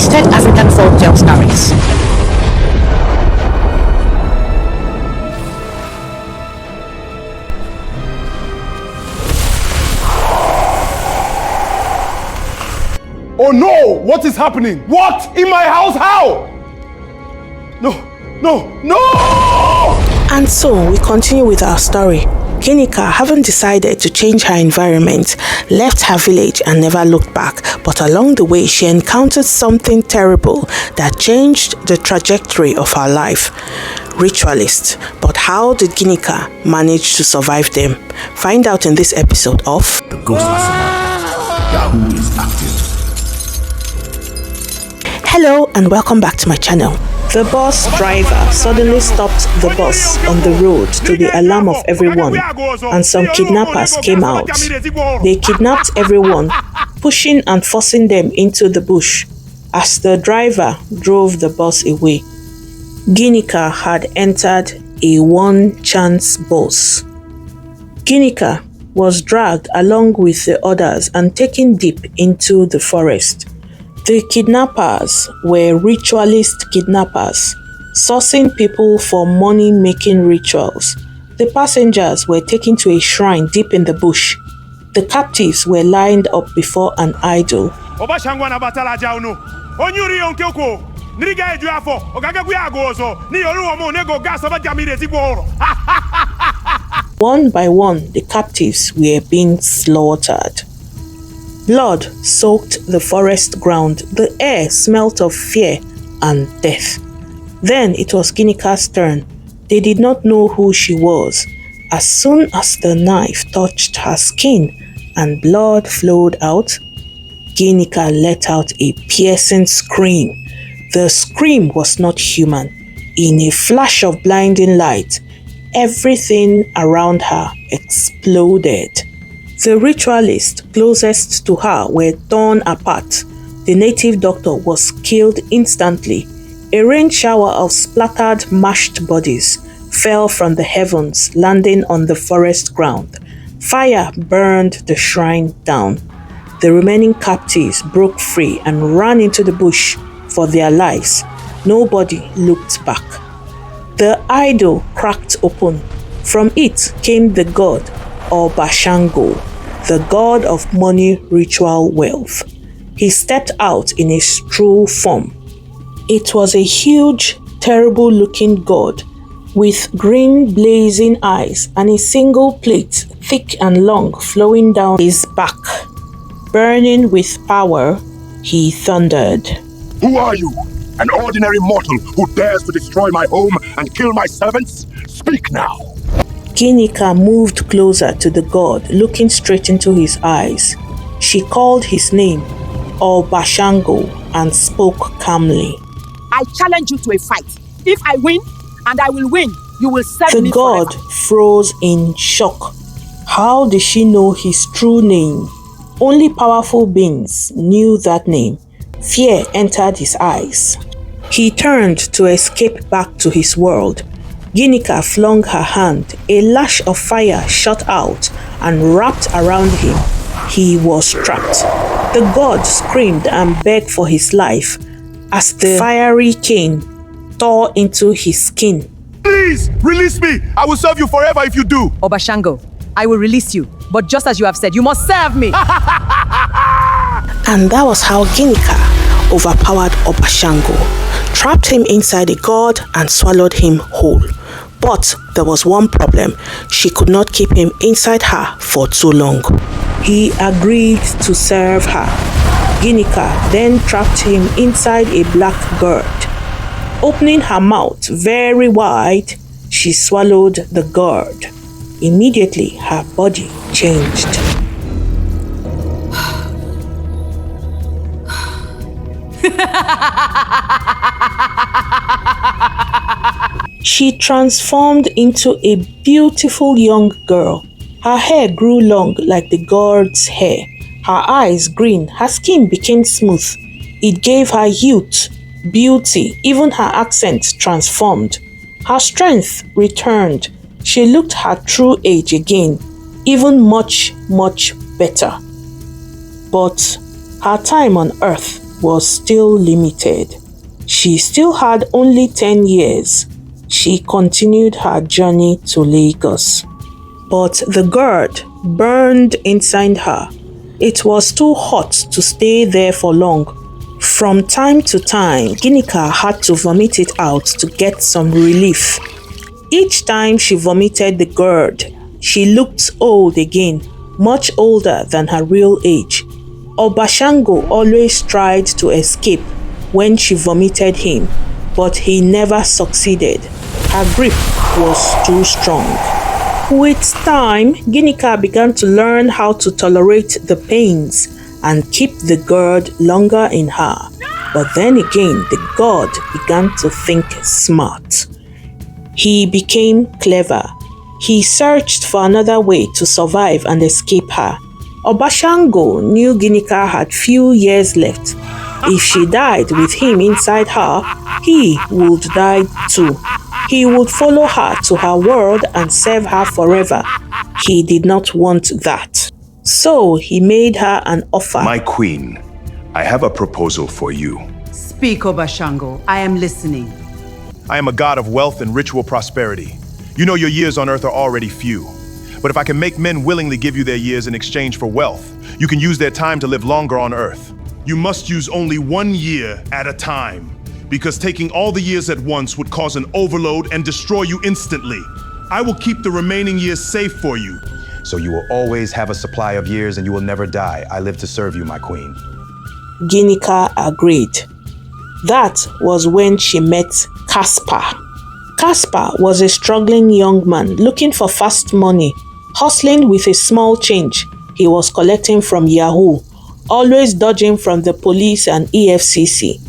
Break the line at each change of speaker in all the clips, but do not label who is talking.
Twisted African Folktale Stories.
Oh no! What is happening? What? In my house? How? No!
And so we continue with our story. Ginika, having decided to change her environment, left her village and never looked back, but along the way she encountered something terrible that changed the trajectory of her life. Ritualists. But how did Ginika manage to survive them? Find out in this episode of
The Ghost Azaman. Yahoo is active.
Hello and welcome back to my channel. The bus driver suddenly stopped the bus on the road to the alarm of everyone, and some kidnappers came out. They kidnapped everyone, pushing and forcing them into the bush as the driver drove the bus away. Ginika had entered a one-chance bus. Ginika was dragged along with the others and taken deep into the forest. The kidnappers were ritualist kidnappers, sourcing people for money-making rituals. The passengers were taken to a shrine deep in the bush. The captives were lined up before an idol.
Obashango na batala jauno. Onyuri onkeko. Niriga ejuafo. Ogage kuyagozo. Ni oluomo nego gas over jamire zigoro.
One by one, the captives were being slaughtered. Blood soaked the forest ground. The air smelt of fear and death. Then it was Ginika's turn. They did not know who she was. As soon as the knife touched her skin and blood flowed out, Ginika let out a piercing scream. The scream was not human. In a flash of blinding light, everything around her exploded. The ritualists closest to her were torn apart. The native doctor was killed instantly. A rain shower of splattered, mashed bodies fell from the heavens, landing on the forest ground. Fire burned the shrine down. The remaining captives broke free and ran into the bush for their lives. Nobody looked back. The idol cracked open. From it came the god Obashango, the god of money ritual wealth. He stepped out in his true form. It was a huge, terrible-looking god with green blazing eyes and a single plate, thick and long, flowing down his back. Burning with power, he thundered.
Who are you? An ordinary mortal who dares to destroy my home and kill my servants? Speak now.
Ginika moved closer to the god, looking straight into his eyes. She called his name, Obashango, and spoke calmly.
I challenge you to a fight. If I win, and I will win, you will serve me
The god
forever.
froze in shock. How did she know his true name? Only powerful beings knew that name. Fear entered his eyes. He turned to escape back to his world. Ginika flung her hand. A lash of fire shot out and wrapped around him. He was trapped. The god screamed and begged for his life as the fiery cane tore into his skin.
Please, release me! I will serve you forever if you do!
Obashango, I will release you, but just as you have said, you must serve me.
And that was how Ginika overpowered Obashango, trapped him inside a god and swallowed him whole. But there was one problem. She could not keep him inside her for too long. He agreed to serve her. Ginika then trapped him inside a black gourd. Opening her mouth very wide, she swallowed the gourd. Immediately, her body changed. She transformed into a beautiful young girl. Her hair grew long like the gourd's hair. Her eyes green, her skin became smooth. It gave her youth, beauty, even her accent transformed. Her strength returned. She looked her true age again, even much, much better. But her time on earth was still limited. She still had only 10 years. She continued her journey to Lagos. But the gourd burned inside her. It was too hot to stay there for long. From time to time, Ginika had to vomit it out to get some relief. Each time she vomited the gourd, she looked old again, much older than her real age. Obashango always tried to escape when she vomited him, but he never succeeded. Her grip was too strong. With time, Ginika began to learn how to tolerate the pains and keep the gourd longer in her. But then again, the god began to think smart. He became clever. He searched for another way to survive and escape her. Obashango knew Ginika had few years left. If she died with him inside her, he would die too. He would follow her to her world and serve her forever. He did not want that. So he made her an offer.
My queen, I have a proposal for you.
Speak, Obashango. I am listening.
I am a god of wealth and ritual prosperity. You know your years on earth are already few. But if I can make men willingly give you their years in exchange for wealth, you can use their time to live longer on earth. You must use only 1 year at a time, because taking all the years at once would cause an overload and destroy you instantly. I will keep the remaining years safe for you.
So you will always have a supply of years and you will never die. I live to serve you, my queen.
Ginika agreed. That was when she met Caspar. Caspar was a struggling young man looking for fast money, hustling with a small change he was collecting from Yahoo, always dodging from the police and EFCC.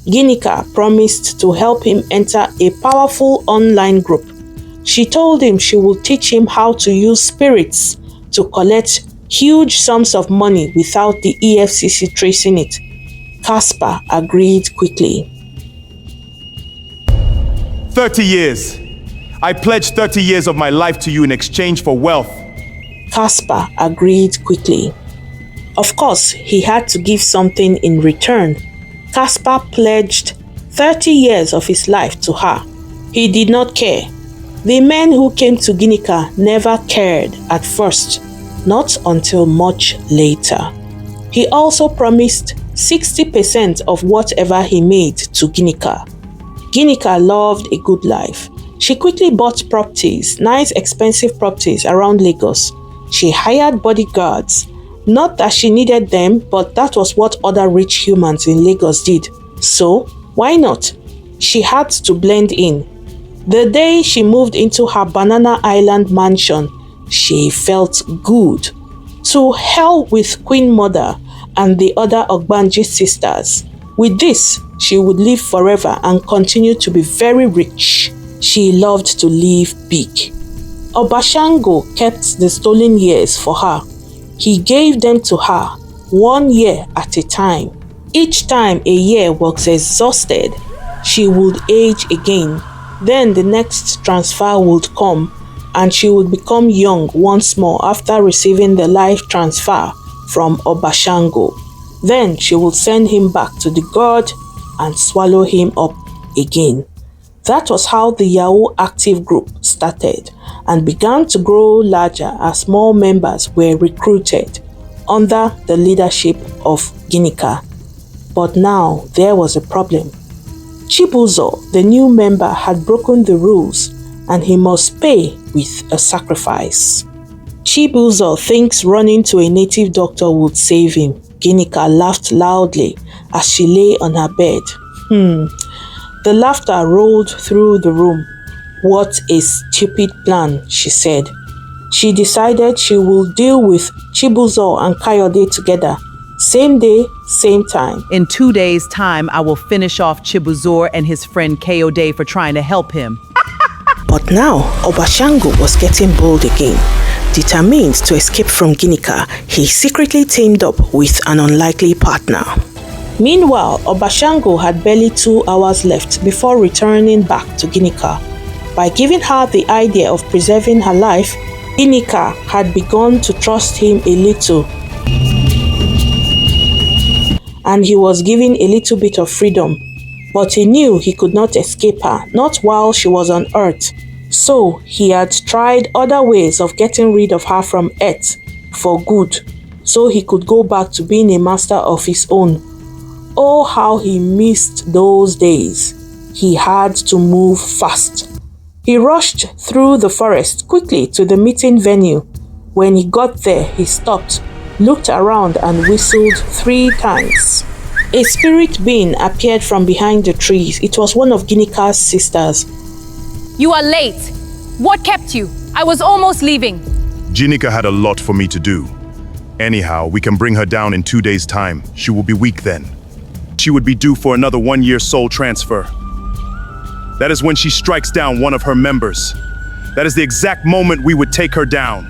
Ginika promised to help him enter a powerful online group. She told him she would teach him how to use spirits to collect huge sums of money without the EFCC tracing it. Caspar agreed quickly.
30 years. I pledge 30 years of my life to you in exchange for wealth.
Caspar agreed quickly. Of course, he had to give something in return. Caspar pledged 30 years of his life to her. He did not care. The men who came to Ginika never cared at first, not until much later. He also promised 60% of whatever he made to Ginika. Ginika loved a good life. She quickly bought properties, nice expensive properties around Lagos. She hired bodyguards. Not that she needed them, but that was what other rich humans in Lagos did. So, why not? She had to blend in. The day she moved into her Banana Island mansion, she felt good. To hell with Queen Mother and the other Ogbanji sisters. With this, she would live forever and continue to be very rich. She loved to live big. Obashango kept the stolen years for her. He gave them to her, 1 year at a time. Each time a year was exhausted, she would age again. Then the next transfer would come, and she would become young once more after receiving the life transfer from Obashango. Then she would send him back to the god and swallow him up again. That was how the Yahoo active group started and began to grow larger as more members were recruited under the leadership of Ginika. But now there was a problem. Chibuzor, the new member, had broken the rules and he must pay with a sacrifice. Chibuzor thinks running to a native doctor would save him. Ginika laughed loudly as she lay on her bed. The laughter rolled through the room. What a stupid plan, she said. She decided she would deal with Chibuzor and Kayode together. Same day, same time.
In 2 days' time, I will finish off Chibuzor and his friend Kayode for trying to help him.
But now, Obashango was getting bold again. Determined to escape from Ginika, he secretly teamed up with an unlikely partner. Meanwhile, Obashango had barely 2 hours left before returning back to Ginika. By giving her the idea of preserving her life, Ginika had begun to trust him a little. and he was given a little bit of freedom. But he knew he could not escape her, not while she was on Earth. So he had tried other ways of getting rid of her from Earth for good, so he could go back to being a master of his own. Oh, how he missed those days. He had to move fast. He rushed through the forest quickly to the meeting venue. When he got there, he stopped, looked around and whistled 3 times. A spirit being appeared from behind the trees. It was one of Ginika's sisters.
You are late. What kept you? I was almost leaving.
Ginika had a lot for me to do. Anyhow, we can bring her down in 2 days' time. She will be weak then. She would be due for another 1-year soul transfer. That is when she strikes down one of her members. That is the exact moment we would take her down.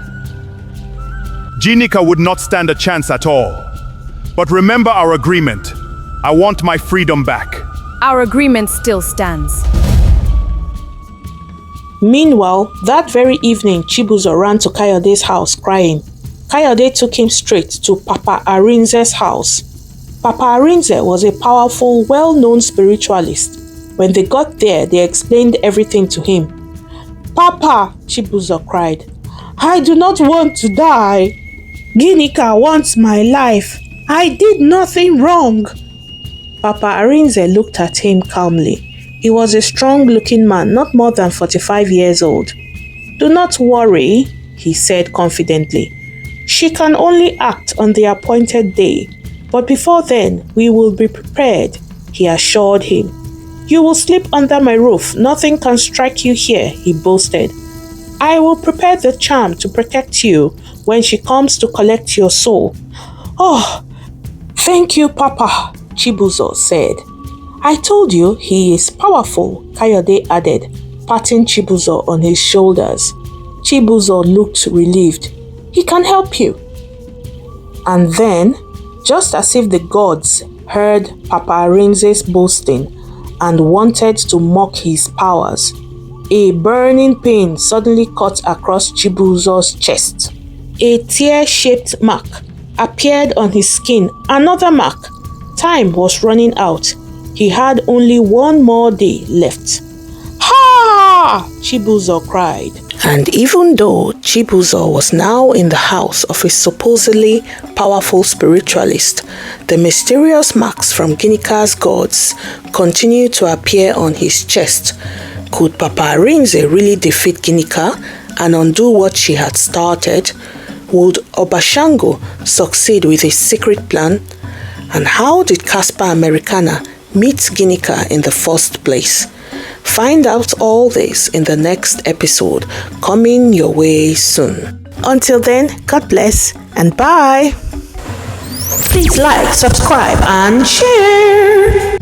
Ginika would not stand a chance at all. But remember our agreement. I want my freedom back.
Our agreement still stands.
Meanwhile, that very evening, Chibuzor ran to Kayode's house crying. Kayode took him straight to Papa Arinze's house. Papa Arinze was a powerful, well-known spiritualist. When they got there, they explained everything to him. "Papa," Chibuzor cried, "I do not want to die. Ginika wants my life. I did nothing wrong." Papa Arinze looked at him calmly. He was a strong-looking man, not more than 45 years old. "Do not worry," he said confidently. "She can only act on the appointed day. But before then, we will be prepared," he assured him. "You will sleep under my roof. Nothing can strike you here," he boasted. "I will prepare the charm to protect you when she comes to collect your soul." "Oh, thank you, Papa," Chibuzor said. "I told you he is powerful," Kayode added, patting Chibuzor on his shoulders. Chibuzor looked relieved. "He can help you." And then, just as if the gods heard Papa Arinze's boasting and wanted to mock his powers, a burning pain suddenly cut across Chibuzor's chest. A tear-shaped mark appeared on his skin, another mark. Time was running out. He had only 1 more day left. "Ha!" Chibuzor cried. And even though Chibuzor was now in the house of a supposedly powerful spiritualist, the mysterious marks from Ginika's gods continued to appear on his chest. Could Papa Arinze really defeat Ginika and undo what she had started? Would Obashango succeed with his secret plan? And how did Casper Americana meet Ginika in the first place? Find out all this in the next episode, coming your way soon. Until then, God bless and bye. Please like, subscribe and share.